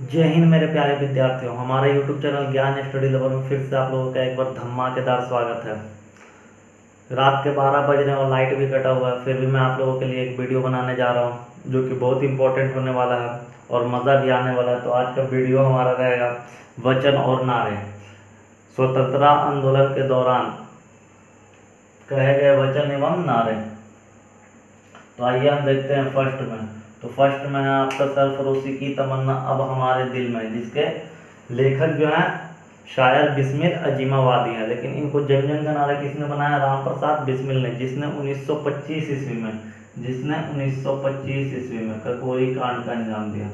जय हिंद मेरे प्यारे विद्यार्थियों, हमारे YouTube चैनल ज्ञान स्टडी लवर में फिर से आप लोगों का एक बार धमाकेदार स्वागत है। रात के 12 बज रहे हैं और लाइट भी कटा हुआ है, फिर भी मैं आप लोगों के लिए एक वीडियो बनाने जा रहा हूं जो कि बहुत इंपॉर्टेंट होने वाला है और मज़ा भी आने वाला है। तो आज का वीडियो हमारा रहेगा वचन और नारे। स्वतंत्रता आंदोलन के दौरान कहे गए वचन एवं नारे। तो आइए हम देखते हैं फर्स्ट में। तो फर्स्ट में है आपका सरफरोशी की तमन्ना अब हमारे दिल में, जिसके लेखक जो हैं शायर बिस्मिल अजीमावादी हैं। लेकिन इनको जन जन का नारा किसने बनाया? राम प्रसाद बिस्मिल ने, जिसने 1925 ईस्वी में ककोरी कांड का अंजाम दिया।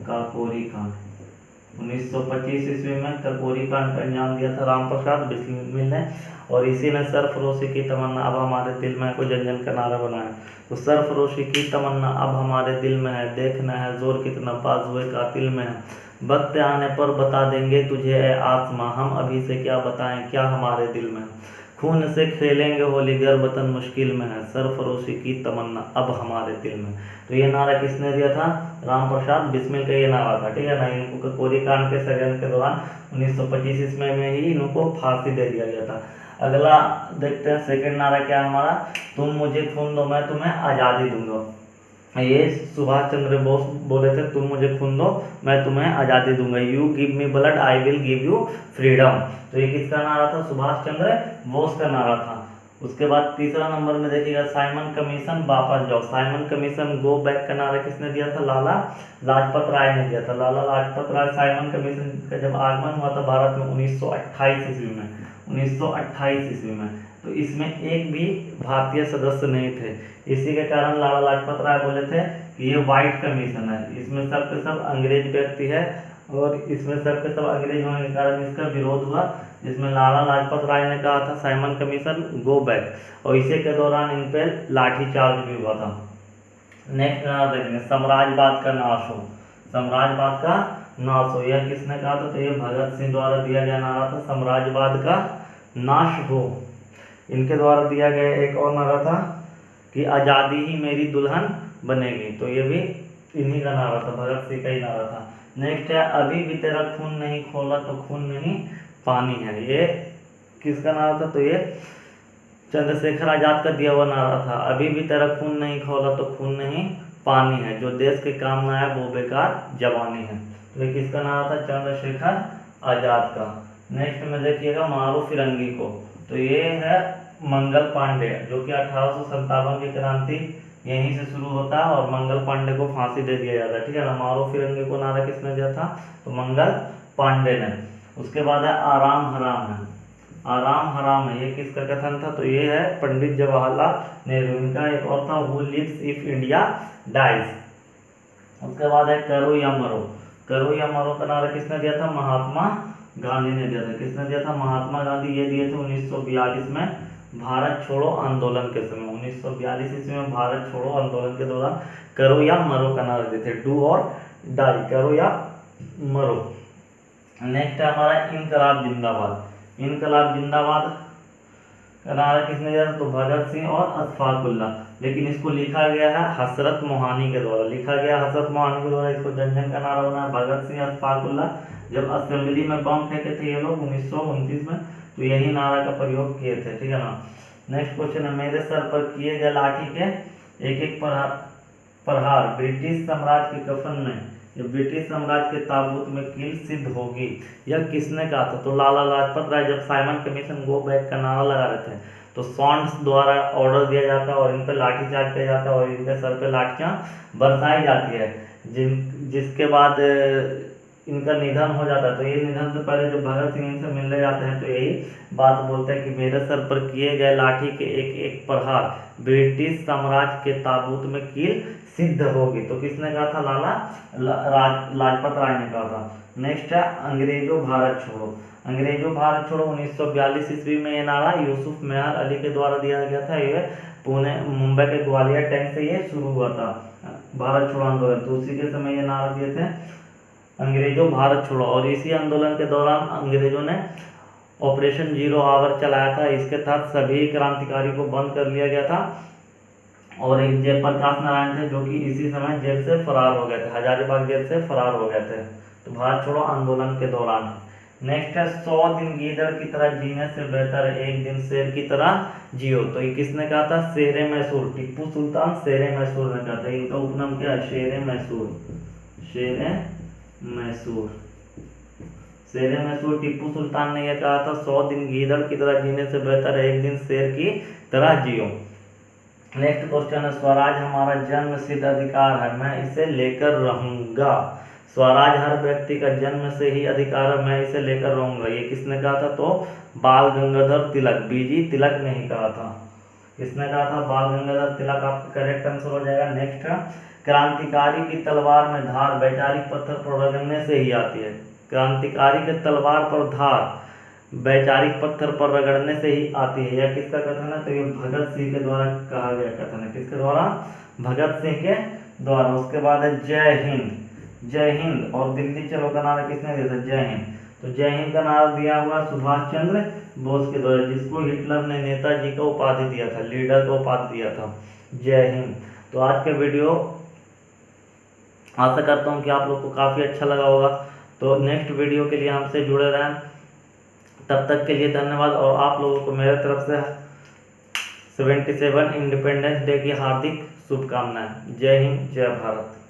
काकोरी कांड 1925 ईस्वी में ककोरी कांड का अंजाम दिया था राम प्रसाद बिस्मिल ने। और इसी ने सरफरोशी की तमन्ना अब हमारे दिल में को जन जन का नारा बनाया। तो सरफरोशी की तमन्ना अब हमारे दिल में है, देखना है जोर कितना बाजुए कातिल में है। वक्त आने पर बता देंगे तुझे ए आसमां, हम अभी से क्या बताएं क्या हमारे दिल में। खून से खेलेंगे होली गर वतन मुश्किल में है, सरफरोशी की तमन्ना अब हमारे दिल में। तो ये नारा किसने दिया था? राम प्रसाद बिस्मिल का ये नारा था, ठीक है ना। इनको ककोरी कांड के षड्यंत्र के दौरान 1925 ईस्वी में ही इनको फांसी दे दिया गया था। अगला देखते हैं सेकंड नारा क्या है हमारा। तुम मुझे खून दो मैं तुम्हें आज़ादी दूंगा। ये सुभाष चंद्र बोस बोले थे, तुम मुझे खून दो मैं तुम्हें आज़ादी दूंगा। You give me blood I will give you freedom. तो ये किसका नारा था? सुभाष चंद्र बोस का नारा था। उसके बाद तीसरा नंबर में देखिएगा साइमन कमीशन वापस जाओ। साइमन कमीशन गो बैक का नारा किसने दिया था? लाला लाजपत राय ने दिया था। लाला लाजपत राय साइमन कमीशन का जब आगमन हुआ था भारत में 1928 ईस्वी में, 1928 ईस्वी में, तो इसमें एक भी भारतीय सदस्य नहीं थे। इसी के कारण लाला लाजपत राय बोले थे कि ये व्हाइट कमीशन है, इसमें सब के सब अंग्रेज व्यक्ति है और इसमें सब के सब अंग्रेज होने के कारण इसका विरोध हुआ, जिसमें लाला लाजपत राय ने कहा था साइमन कमीशन गो बैक, और इसी के दौरान इन पे लाठीचार्ज भी हुआ था। नेक्स्ट नारा देखेंगे साम्राज्यवाद का नाश हो। साम्राज्यवाद का नाश हो, यह किसने कहा था? तो ये भगत सिंह द्वारा दिया गया नारा था, साम्राज्यवाद का नाश हो। इनके द्वारा दिया गया एक और नारा था कि आज़ादी ही मेरी दुल्हन बनेगी, तो ये भी इन्हीं का नारा था, भगत सिंह का ही नारा था। नेक्स्ट है अभी भी तेरा खून नहीं खोला तो खून नहीं पानी है। ये किसका नारा था? तो ये चंद्रशेखर आजाद का दिया हुआ नारा था, अभी भी तेरा खून नहीं खोला तो खून नहीं पानी है, जो देश के काम ना है वो बेकार जवानी है। तो ये किसका नारा था? चंद्रशेखर आजाद का। नेक्स्ट में देखिएगा मारो फिरंगी को, तो ये है मंगल पांडे, जो कि 1857 की क्रांति यहीं से शुरू होता है और मंगल पांडे को फांसी दे दिया जाता है, ठीक है ना। मारो फिरंगी को नारा किसने दिया था? तो मंगल पांडे ने। उसके बाद है आराम हराम है। आराम हराम है, ये किसका कथन था? तो ये है पंडित जवाहरलाल नेहरू। इनका एक और था who lives if India dies. उसके बाद है करो या मरो। करो या मरो का नारा किसने दिया था? महात्मा गांधी ने दिया था। किसने दिया था? महात्मा गांधी। ये दिए थे 1942 में भारत छोड़ो आंदोलन के समय। 1942 ईस्वी में भारत छोड़ो आंदोलन के दौरान करो या मरो का नारा दिए थे, डू और डाई, करो या मरो। नेक्स्ट है हमारा इनकलाब जिंदाबाद। इनकलाब जिंदाबाद का नारा किसने दिया था? तो भगत सिंह और अशफाक उल्लाह। लेकिन इसको लिखा गया है हसरत मोहानी के द्वारा, लिखा गया हसरत मोहानी के द्वारा। इसको जन जन का नारा बना भगत सिंह अशफाक उल्लाह। जब असेंबली में बम फेंके थे ये लोग 1929 में, तो यही नारा का प्रयोग किए थे, ठीक है ना। नेक्स्ट क्वेश्चन है मेरे सर पर किए गए लाठी के एक एक प्रहार ब्रिटिश साम्राज्य के कफन में, ये ब्रिटिश साम्राज्य के ताबूत में कील सिद्ध होगी, यह किसने कहा था? तो लाला लाजपत राय। जब साइमन कमीशन गो बैक का नारा लगा रहे थे तो सॉन्ड्स द्वारा ऑर्डर दिया जाता है और इन पर लाठीचार्ज किया जाता है और इनके सर पे लाठियां बरसाई जाती है, जिसके बाद इनका निधन हो जाता है। तो ये निधन से पहले जब भगत सिंह इनसे मिलने जाते हैं तो यही बात बोलते हैं कि मेरे सर पर किए गए लाठी के एक एक प्रहार ब्रिटिश साम्राज्य के ताबूत में कील सिद्ध होगी। तो किसने कहा था? लाला लाजपत राय ने कहा था। नेक्स्ट है अंग्रेजों भारत छोड़ो। अंग्रेजों भारत छोड़ो 1942 ईस्वी में ये नारा यूसुफ मेहर अली के द्वारा दिया गया था। ये पुणे मुंबई के ग्वालियर टैंक से ये शुरू हुआ था भारत छोड़ो आंदोलन। तो उसी के समय ये नारा दिए थे अंग्रेजों भारत छोड़ो। और इसी आंदोलन के दौरान अंग्रेजों ने ऑपरेशन जीरो आवर चलाया था। इसके तहत सभी क्रांतिकारी को बंद कर लिया गया था और एक जयप्रकाश नारायण थे जो कि इसी समय जेल से फरार हो गए थे, हजारीबाग जेल से फरार हो गए थे, तो भारत छोड़ो आंदोलन के दौरान। नेक्स्ट है 100 दिन गीदड़ की तरह जीने से बेहतर है एक दिन शेर की तरह जियो। तो ये किसने कहा था? शेरे मैसूर, टीपू सुल्तान शेरे मैसूर ने कहा था। इनका उपनाम क्या है? शेरे मैसूर, शेरे मैसूर, शेरे मैसूर टीपू सुल्तान ने यह कहा था 100 दिन गीदड़ की तरह जीने से बेहतर है एक दिन शेर की तरह जियो। नेक्स्ट क्वेश्चन है स्वराज हमारा जन्म सिद्ध अधिकार है, मैं इसे लेकर रहूंगा। स्वराज हर व्यक्ति का जन्म से ही अधिकार है, मैं इसे लेकर रहूंगा। ये किसने कहा था? तो बाल गंगाधर तिलक, बीजी तिलक ने ही कहा था। किसने कहा था? बाल गंगाधर तिलक आपका करेक्ट आंसर हो जाएगा। नेक्स्ट क्रांतिकारी की तलवार में धार वैचारिक पत्थर पर रगड़ने से ही आती है। क्रांतिकारी के तलवार पर धार वैचारिक पत्थर पर रगड़ने से ही आती है। यह किसका कथन है? तो ये भगत सिंह के द्वारा कहा गया कथन है। किसके द्वारा? भगत सिंह के द्वारा। उसके बाद है जय हिंद, जय हिंद और दिल्ली चलो का नारा किसने दिया था? जय हिंद। तो जय हिंद का नारा दिया हुआ सुभाष चंद्र बोस के द्वारा, जिसको हिटलर ने नेताजी का उपाधि दिया था, लीडर का उपाधि दिया था। जय हिंद। तो आज का वीडियो आशा करता हूँ कि आप लोग को काफ़ी अच्छा लगा होगा। तो नेक्स्ट वीडियो के लिए हमसे जुड़े रहें। तब तक के लिए धन्यवाद और आप लोगों को मेरे तरफ से 77 इंडिपेंडेंस डे की हार्दिक शुभकामनाएं। जय हिंद, जय भारत।